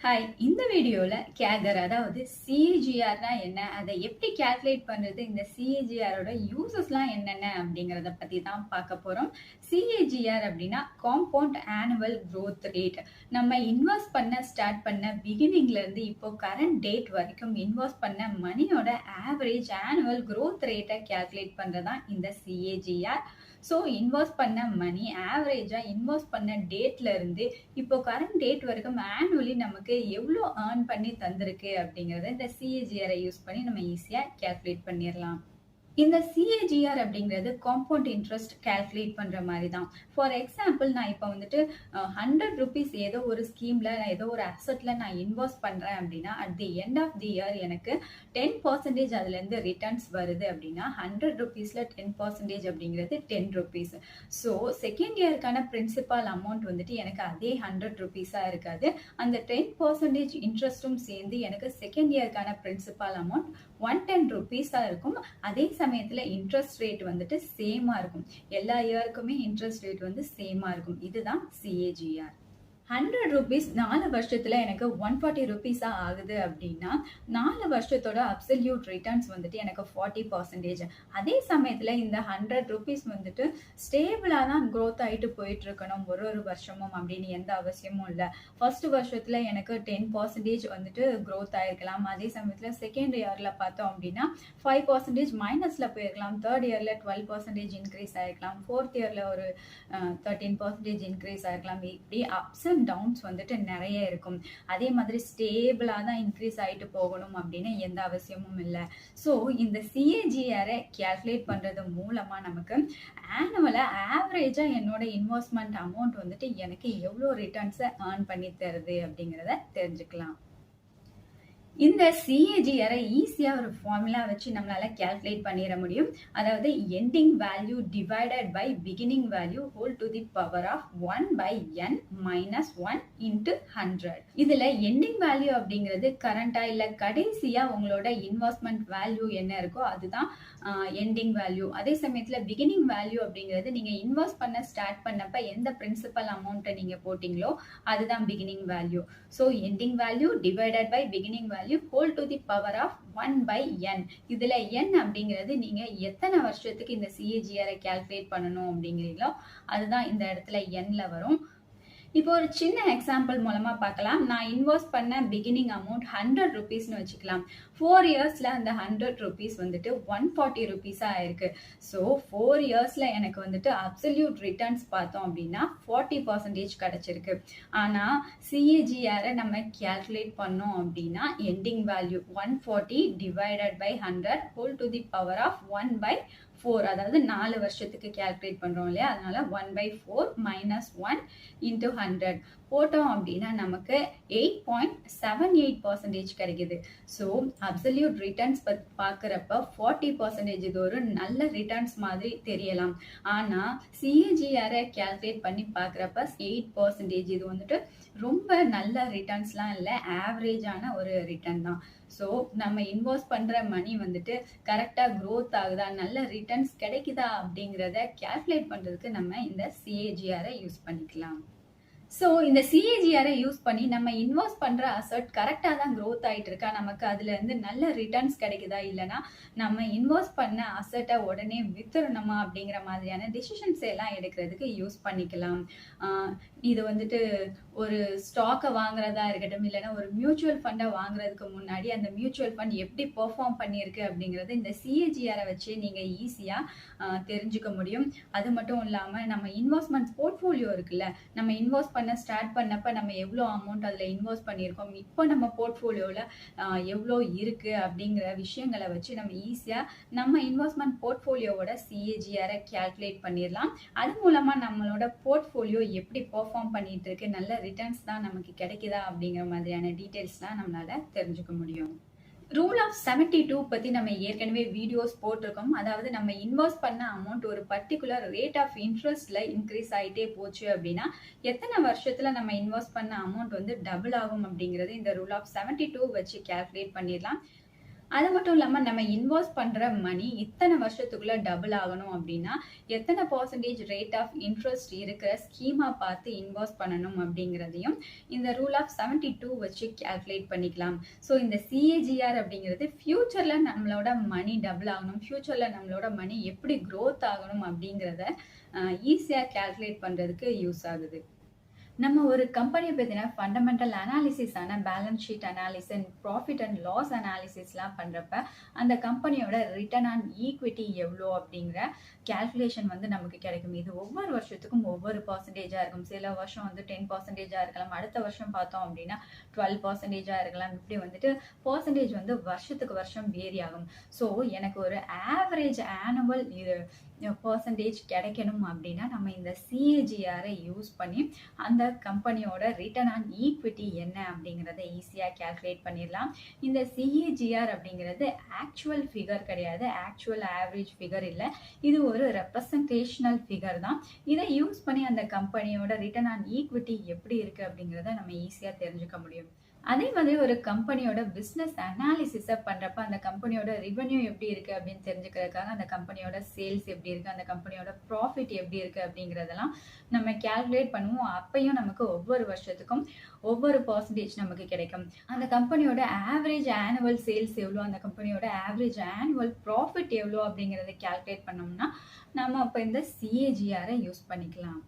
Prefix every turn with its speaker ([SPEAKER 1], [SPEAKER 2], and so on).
[SPEAKER 1] Hi, இந்த வீடியோல CAGR அதாவது CAGRனா என்ன? அதை எப்படி கால்குலேட் பண்றது? இந்த CAGRோட யூசஸ்லாம் என்னென்ன அப்படிங்கிறத பத்தி தான் பார்க்க போறோம். CAGR அப்படின்னா காம்பவுண்ட் ஆனுவல் growth ரேட். நம்ம இன்வெஸ்ட் ஸ்டார்ட் பண்ண பிகினிங்ல இருந்து இப்போ கரண்ட் டேட் வரைக்கும் இன்வெஸ்ட் பண்ண மணியோட ஆவரேஜ் ஆனுவல் growth ரேட்டை கால்குலேட் பண்றதுதான் இந்த CAGR. ஸோ இன்வெஸ்ட் பண்ண மணி ஆவரேஜா இன்வெஸ்ட் பண்ண டேட்ல இருந்து இப்போ கரண்ட் டேட் வரைக்கும் ஆனுவலி நமக்கு எவ்வளோ ஏர்ன் பண்ணி தந்திருக்கு அப்படிங்கறத இந்த CAGR யூஸ் பண்ணி நம்ம ஈஸியா கால்குலேட் பண்ணிடலாம். இந்த CAGR அப்படிங்கிறது காம்பவுண்ட் இன்ட்ரெஸ்ட் கால்குலேட் பண்ற மாதிரி தான். ஃபார் எக்ஸாம்பிள் நான் இப்போ வந்துட்டு 100 rupees ஏதோ ஒரு ஸ்கீம்ல ஏதோ ஒரு அசெட்ல நான் இன்வெஸ்ட் பண்றேன் அப்படின்னா at the end of the year எனக்கு 10% அதுல இருந்து ரிட்டர்ன்ஸ் வருது அப்படின்னா 100 rupeesல 10% அப்படிங்கிறது 10 rupees. ஸோ செகண்ட் இயருக்கான பிரின்சிபால் அமௌண்ட் வந்துட்டு எனக்கு அதே 100 rupees-ஆ இருக்காது. அந்த 10% இன்ட்ரெஸ்டும் சேர்ந்து எனக்கு செகண்ட் இயருக்கான பிரின்சிபால் அமௌண்ட் 110 rupees-ஆ இருக்கும். அதே சமயத்துல இன்ட்ரெஸ்ட் ரேட் வந்துட்டு சேமா இருக்கும். எல்லா இயருக்குமே இன்ட்ரெஸ்ட் ரேட் வந்து சேமா இருக்கும். இதுதான் CAGR. 100 rupees 4 வருஷத்துல எனக்கு 140 rupees ஆகுது அப்படின்னா 4 வருஷத்தோட அப்சல்யூட் ரிட்டர்ன்ஸ் வந்துட்டு எனக்கு 40%. அதே சமயத்துல இந்த 100 rupees வந்துட்டு ஸ்டேபிளா தான் growth ஆயிட்டு போயிட்டு இருக்கணும் ஒரு வருஷமும் அப்படின்னு எந்த அவசியமும் இல்லை. ஃபர்ஸ்ட் வருஷத்துல எனக்கு 10% வந்துட்டு growth ஆயிருக்கலாம். அதே சமயத்துல செகண்ட் இயர்ல பார்த்தோம் அப்படின்னா 5% மைனஸ்ல போயிருக்கலாம். தேர்ட் இயர்ல 12% இன்க்ரீஸ் ஆயிருக்கலாம். ஃபோர்த் இயர்ல ஒரு 13% இன்க்ரீஸ் ஆயிருக்கலாம். இப்படி அப்ஸ் அண்ட் டவுன்ஸ் வந்துட்டு நிறைய இருக்கும். அதே மாதிரி ஸ்டேபிளா தான் இன்க்ரீஸ் ஆயிட்டு போகணும் அப்படின்னு எந்த அவசியமும் இல்லை. ஸோ இந்த CAGR கால்குலேட் பண்றது மூலமா நமக்கு ஆனுவலா ஆவரேஜா என்னோட இன்வெஸ்ட்மெண்ட் அமௌண்ட் வந்துட்டு எனக்கு எவ்வளோ ரிட்டர்ன்ஸை ஏர்ன் பண்ணி தருது அப்படிங்கிறத தெரிஞ்சுக்கலாம். இந்த CAGR ஈஸியா ஒரு ஃபார்முலா வச்சு நம்மளால கால்குலேட் பண்ணிட முடியும். அதாவது ending value divided by beginning value whole to the power of 1/n minus 1 into 100. இதுல எண்டிங் வேல்யூ அப்படிங்கிறது கரண்டா இல்ல கடைசியா உங்களோட இன்வெஸ்ட்மெண்ட் வேல்யூ என்ன இருக்கோ அதுதான் எண்டிங் வேல்யூ. அதே சமயத்துல பிகினிங் வேல்யூ அப்படிங்கிறது நீங்க இன்வெஸ்ட் பண்ண ஸ்டார்ட் பண்ணப்ப எந்த பிரின்சிபல் அமௌண்ட்டை நீங்க போட்டீங்களோ அதுதான் beginning value. So ending value divided by beginning value whole to the power of 1/n. இதுல n அப்படிங்கிறது நீங்க எத்தனை வருஷத்துக்கு இந்த CAGR கால்குலேட் பண்ணணும் அப்படிங்கிறீங்களோ அதுதான் இந்த இடத்துல nல வரும். இப்போ ஒரு சின்ன எக்ஸாம்பிள் மூலமா பார்க்கலாம். நான் இன்வெஸ்ட் பண்ண பிகினிங் அமௌண்ட் 100 rupeesனு வச்சுக்கலாம். 4 இயர்ஸ்ல அந்த 100 rupees வந்துட்டு 140 rupees ஆயிருக்கு. ஸோ 4 இயர்ஸ்ல எனக்கு வந்துட்டு அப்சல்யூட் ரிட்டர்ன்ஸ் பார்த்தோம் அப்படின்னா 40% கிடைச்சிருக்கு. ஆனா CAGR நம்ம கால்குலேட் பண்ணோம் அப்படின்னா ending value 140 divided by 100 whole to the power of 1/4. அதாவது 4 வருஷத்துக்கு கால்குலேட் பண்றோம் இல்லையா, அதனால 1/4 மைனஸ் 1 இன்டு 100 போட்டோம் அப்படின்னா நமக்கு 8.78% கிடைக்குது. ஸோ அப்சல்யூட் ரிட்டர்ன்ஸ் பார்க்குறப்ப 40% இது ஒரு நல்ல ரிட்டர்ன்ஸ் மாதிரி தெரியலாம். ஆனா CAGR கால்குலேட் பண்ணி பார்க்குறப்ப 8% இது வந்துட்டு ரொம்ப நல்ல ரிட்டர்ன்ஸ்லாம் இல்லை, ஆவரேஜான ஒரு ரிட்டர்ன் தான். ஸோ நம்ம இன்வெஸ்ட் பண்ற மணி வந்துட்டு கரெக்டா growth ஆகுதா, நல்ல ரிட்டர்ன்ஸ் கிடைக்குதா அப்படிங்கிறத கால்குலேட் பண்றதுக்கு நம்ம இந்த CAGR யூஸ் பண்ணிக்கலாம். ஸோ இந்த CAGR யூஸ் பண்ணி நம்ம இன்வெஸ்ட் பண்ற அசெட் கரெக்டா தான் growth ஆயிட்டு இருக்கா, நமக்கு அதுல இருந்து நல்ல ரிட்டர்ன்ஸ் கிடைக்குதா, இல்லைன்னா நம்ம இன்வெஸ்ட் பண்ண அசெட்டை உடனே வித்துறணுமா அப்படிங்கிற மாதிரியான டிசிஷன்ஸ் எல்லாம் எடுக்கிறதுக்கு யூஸ் பண்ணிக்கலாம். இது வந்துட்டு ஒரு ஸ்டாக்கை வாங்குறதா இருக்கட்டும், இல்லைன்னா ஒரு மியூச்சுவல் ஃபண்டை வாங்குறதுக்கு முன்னாடி அந்த மியூச்சுவல் ஃபண்ட் எப்படி பெர்ஃபார்ம் பண்ணியிருக்கு அப்படிங்கிறது இந்த CAGR வச்சு நீங்க ஈஸியா தெரிஞ்சுக்க முடியும். அது மட்டும் இல்லாம நம்ம இன்வெஸ்ட்மெண்ட் போர்ட்ஃபோலியோ இருக்குல்ல, நம்ம இன்வெஸ்ட் பண்ண ஸ்டார்ட் பண்ணப்ப நம்ம எவ்வளோ அமௌண்ட் அதுல இன்வெஸ்ட் பண்ணியிருக்கோம், இப்போ நம்ம போர்ட்ஃபோலியோல எவ்வளோ இருக்கு அப்படிங்கிற விஷயங்களை வச்சு நம்ம ஈஸியா நம்ம இன்வெஸ்ட்மெண்ட் போர்ட்ஃபோலியோவோட CAGR கால்குலேட் பண்ணிடலாம். அது மூலமா நம்மளோட போர்ட்ஃபோலியோ எப்படி பெர்ஃபார்ம் பண்ணிட்டு இருக்கு, நல்ல ரிட்டர்ன்ஸ் தான் நமக்கு கிடைக்குதா அப்படிங்கிற மாதிரியான டீடைல்ஸ்லாம் நம்மளால தெரிஞ்சுக்க முடியும். ரூல் ஆஃப் 72 பத்தி நம்ம ஏற்கனவே வீடியோஸ் போட்டிருக்கோம். அதாவது நம்ம இன்வெஸ்ட் பண்ண அமௌண்ட் ஒரு பர்டிகுலர் ரேட் ஆஃப் இன்ட்ரெஸ்ட்ல இன்க்ரீஸ் ஆயிட்டே போச்சு அப்படின்னா எத்தனை வருஷத்துல நம்ம இன்வெஸ்ட் பண்ண அமௌண்ட் வந்து டபுள் ஆகும் அப்படிங்கிறது இந்த ரூல் ஆஃப் 72 வச்சு கால்குலேட் பண்ணிடலாம். அது மட்டும் இல்லாம நம்ம இன்வெஸ்ட் பண்ற மணி இத்தனை வருஷத்துக்குள்ள டபுள் ஆகணும் அப்படின்னா எத்தனை பெர்சன்டேஜ் ரேட் ஆஃப் இன்ட்ரெஸ்ட் இருக்கிற ஸ்கீமா பார்த்து இன்வெஸ்ட் பண்ணணும் அப்படிங்கிறதையும் இந்த ரூல் ஆஃப் 72 வச்சு கால்குலேட் பண்ணிக்கலாம். ஸோ இந்த சிஏஜிஆர் அப்படிங்கிறது ஃபியூச்சர்ல நம்மளோட மணி டபுள் ஆகணும், ஃபியூச்சர்ல நம்மளோட மணி எப்படி க்ரோத் ஆகணும் அப்படிங்கிறத ஈஸியா கால்குலேட் பண்றதுக்கு யூஸ் ஆகுது. நம்ம ஒரு கம்பெனியை பற்றின ஃபண்டமெண்டல் அனாலிசிஸான balance sheet analysis, profit and loss அனாலிசிஸ்லாம் பண்ணுறப்ப அந்த கம்பெனியோட ரிட்டர்ன் ஆன் ஈக்விட்டி எவ்வளோ அப்படிங்கிற கேல்குலேஷன் வந்து நமக்கு கிடைக்கும். இது ஒவ்வொரு வருஷத்துக்கும் ஒவ்வொரு பர்சன்டேஜாக இருக்கும். சில வருஷம் வந்து 10% இருக்கலாம், அடுத்த வருஷம் பார்த்தோம் அப்படின்னா 12% இருக்கலாம். இப்படி வந்துட்டு பர்சன்டேஜ் வந்து வருஷத்துக்கு வருஷம் வேரி ஆகும். ஸோ எனக்கு ஒரு ஆவரேஜ் ஆனுவல் பர்சன்டேஜ் கிடைக்கணும் அப்படின்னா நம்ம இந்த சிஏஜிஆரை யூஸ் பண்ணி அந்த கம்பெனியோட ரிட்டர்ன் ஆன் ஈக்விட்டி என்ன அப்படிங்கிறத ஈஸியாக கால்குலேட் பண்ணிடலாம். இந்த சிஏஜிஆர் அப்படிங்கிறது ஆக்சுவல் ஃபிகர் கிடையாது, ஆக்சுவல் ஆவரேஜ் ஃபிகர் இல்லை, இது ஒரு ரெப்ரசன்டேஷனல் ஃபிகர் தான். இதை யூஸ் பண்ணி அந்த கம்பெனியோட ரிட்டர்ன் ஆன் ஈக்விட்டி எப்படி இருக்கு அப்படிங்கிறத நம்ம ஈஸியாக தெரிஞ்சுக்க முடியும். அதே மாதிரி ஒரு கம்பெனியோட பிஸ்னஸ் அனாலிசிஸை பண்ணுறப்ப அந்த கம்பெனியோட ரெவென்யூ எப்படி இருக்குது அப்படின்னு தெரிஞ்சுக்கிறதுக்காக அந்த கம்பெனியோட சேல்ஸ் எப்படி இருக்குது, அந்த கம்பெனியோட ப்ராஃபிட் எப்படி இருக்குது அப்படிங்கிறதெல்லாம் நம்ம கால்குலேட் பண்ணுவோம். அப்பையும் நமக்கு ஒவ்வொரு வருஷத்துக்கும் ஒவ்வொரு பர்சன்டேஜ் நமக்கு கிடைக்கும். அந்த கம்பெனியோட ஆவரேஜ் ஆனுவல் சேல்ஸ் எவ்வளோ, அந்த கம்பெனியோட ஆவரேஜ் ஆனுவல் ப்ராஃபிட் எவ்வளோ அப்படிங்கிறத கால்குலேட் பண்ணோம்னா நம்ம அப்போ இந்த சிஏஜிஆரை யூஸ் பண்ணிக்கலாம்.